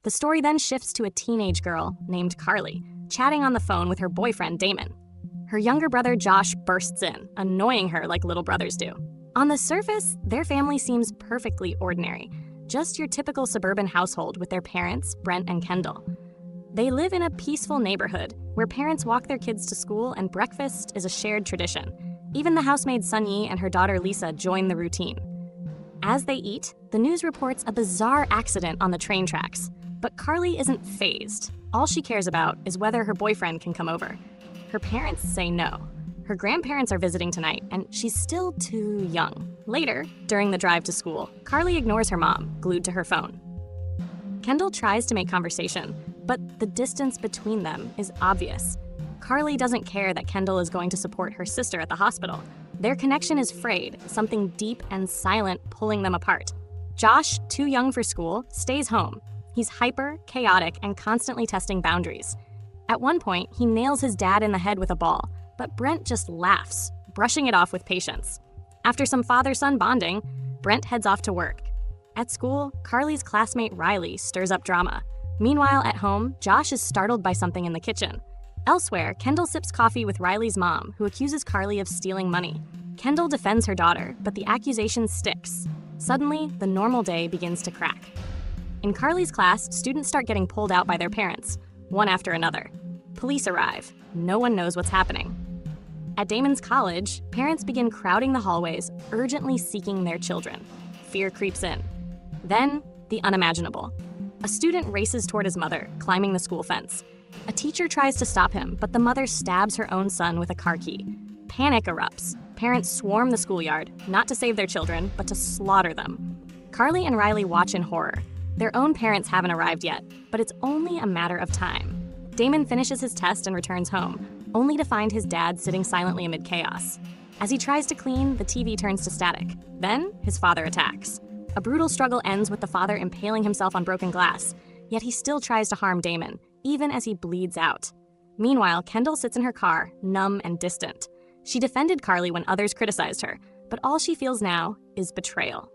The story then shifts to a teenage girl named Carly, chatting on the phone with her boyfriend Damon. Her younger brother Josh bursts in, annoying her like little brothers do. On the surface, their family seems perfectly ordinary, just your typical suburban household with their parents, Brent and Kendall. They live in a peaceful neighborhood where parents walk their kids to school and breakfast is a shared tradition. Even the housemaid Sunyi and her daughter Lisa join the routine. As they eat, the news reports a bizarre accident on the train tracks. But Carly isn't fazed. All she cares about is whether her boyfriend can come over. Her parents say no. Her grandparents are visiting tonight, and she's still too young. Later, during the drive to school, Carly ignores her mom, glued to her phone. Kendall tries to make conversation, but the distance between them is obvious. Carly doesn't care that Kendall is going to support her sister at the hospital. Their connection is frayed, something deep and silent pulling them apart. Josh, too young for school, stays home. He's hyper, chaotic, and constantly testing boundaries. At one point, he nails his dad in the head with a ball, but Brent just laughs, brushing it off with patience. After some father-son bonding, Brent heads off to work. At school, Carly's classmate Riley stirs up drama. Meanwhile, at home, Josh is startled by something in the kitchen. Elsewhere, Kendall sips coffee with Riley's mom, who accuses Carly of stealing money. Kendall defends her daughter, but the accusation sticks. Suddenly, the normal day begins to crack. In Carly's class, students start getting pulled out by their parents, one after another. Police arrive. No one knows what's happening. At Damon's college, parents begin crowding the hallways, urgently seeking their children. Fear creeps in. Then, the unimaginable. A student races toward his mother, climbing the school fence. A teacher tries to stop him, but the mother stabs her own son with a car key. Panic erupts. Parents swarm the schoolyard, not to save their children, but to slaughter them. Carly and Riley watch in horror. Their own parents haven't arrived yet, but it's only a matter of time. Damon finishes his test and returns home, only to find his dad sitting silently amid chaos. As he tries to clean, the TV turns to static. Then, his father attacks. A brutal struggle ends with the father impaling himself on broken glass, yet he still tries to harm Damon, even as he bleeds out. Meanwhile, Kendall sits in her car, numb and distant. She defended Carly when others criticized her, but all she feels now is betrayal.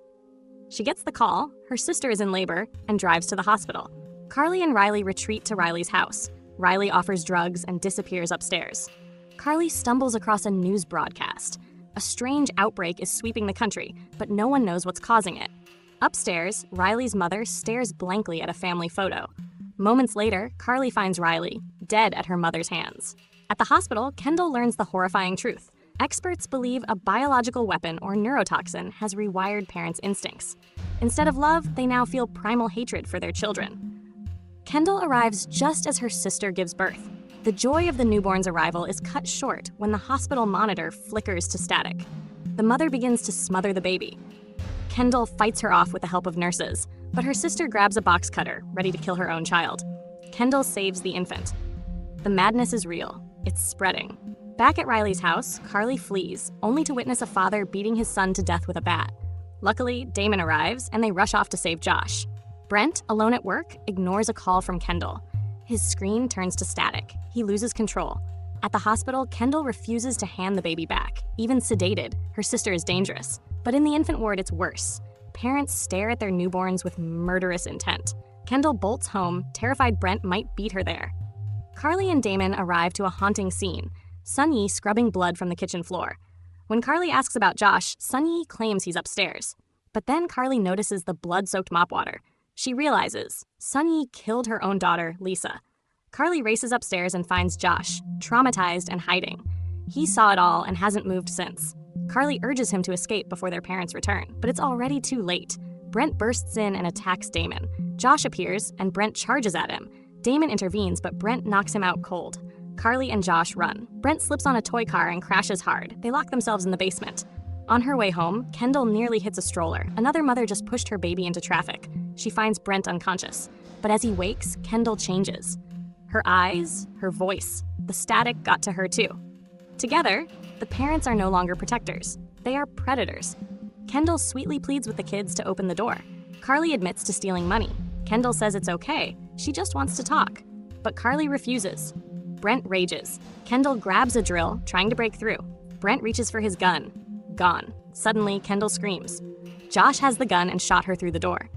She gets the call, her sister is in labor, and drives to the hospital. Carly and Riley retreat to Riley's house. Riley offers drugs and disappears upstairs. Carly stumbles across a news broadcast. A strange outbreak is sweeping the country, but no one knows what's causing it. Upstairs, Riley's mother stares blankly at a family photo. Moments later, Carly finds Riley, dead at her mother's hands. At the hospital, Kendall learns the horrifying truth. Experts believe a biological weapon or neurotoxin has rewired parents' instincts. Instead of love, they now feel primal hatred for their children. Kendall arrives just as her sister gives birth. The joy of the newborn's arrival is cut short when the hospital monitor flickers to static. The mother begins to smother the baby. Kendall fights her off with the help of nurses, but her sister grabs a box cutter, ready to kill her own child. Kendall saves the infant. The madness is real. It's spreading. Back at Riley's house, Carly flees, only to witness a father beating his son to death with a bat. Luckily, Damon arrives, and they rush off to save Josh. Brent, alone at work, ignores a call from Kendall. His screen turns to static. He loses control. At the hospital, Kendall refuses to hand the baby back. Even sedated, her sister is dangerous. But in the infant ward, it's worse. Parents stare at their newborns with murderous intent. Kendall bolts home, terrified Brent might beat her there. Carly and Damon arrive to a haunting scene. Sunyi scrubbing blood from the kitchen floor. When Carly asks about Josh, Sunyi claims he's upstairs. But then Carly notices the blood-soaked mop water. She realizes Sunyi killed her own daughter, Lisa. Carly races upstairs and finds Josh, traumatized and hiding. He saw it all and hasn't moved since. Carly urges him to escape before their parents return, but it's already too late. Brent bursts in and attacks Damon. Josh appears, and Brent charges at him. Damon intervenes, but Brent knocks him out cold. Carly and Josh run. Brent slips on a toy car and crashes hard. They lock themselves in the basement. On her way home, Kendall nearly hits a stroller. Another mother just pushed her baby into traffic. She finds Brent unconscious. But as he wakes, Kendall changes. Her eyes, her voice, the static got to her too. Together, the parents are no longer protectors. They are predators. Kendall sweetly pleads with the kids to open the door. Carly admits to stealing money. Kendall says it's okay. She just wants to talk. But Carly refuses. Brent rages. Kendall grabs a drill, trying to break through. Brent reaches for his gun. Gone. Suddenly, Kendall screams. Josh has the gun and shot her through the door.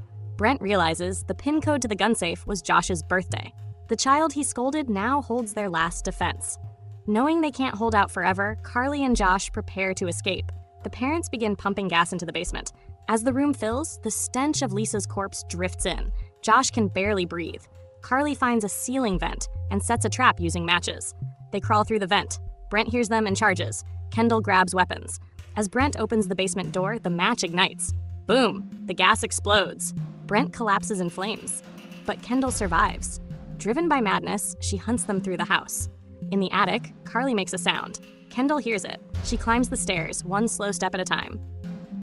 Brent realizes the PIN code to the gun safe was Josh's birthday. The child he scolded now holds their last defense. Knowing they can't hold out forever, Carly and Josh prepare to escape. The parents begin pumping gas into the basement. As the room fills, the stench of Lisa's corpse drifts in. Josh can barely breathe. Carly finds a ceiling vent and sets a trap using matches. They crawl through the vent. Brent hears them and charges. Kendall grabs weapons. As Brent opens the basement door, the match ignites. Boom! The gas explodes. Brent collapses in flames. But Kendall survives. Driven by madness, she hunts them through the house. In the attic, Carly makes a sound. Kendall hears it. She climbs the stairs, one slow step at a time.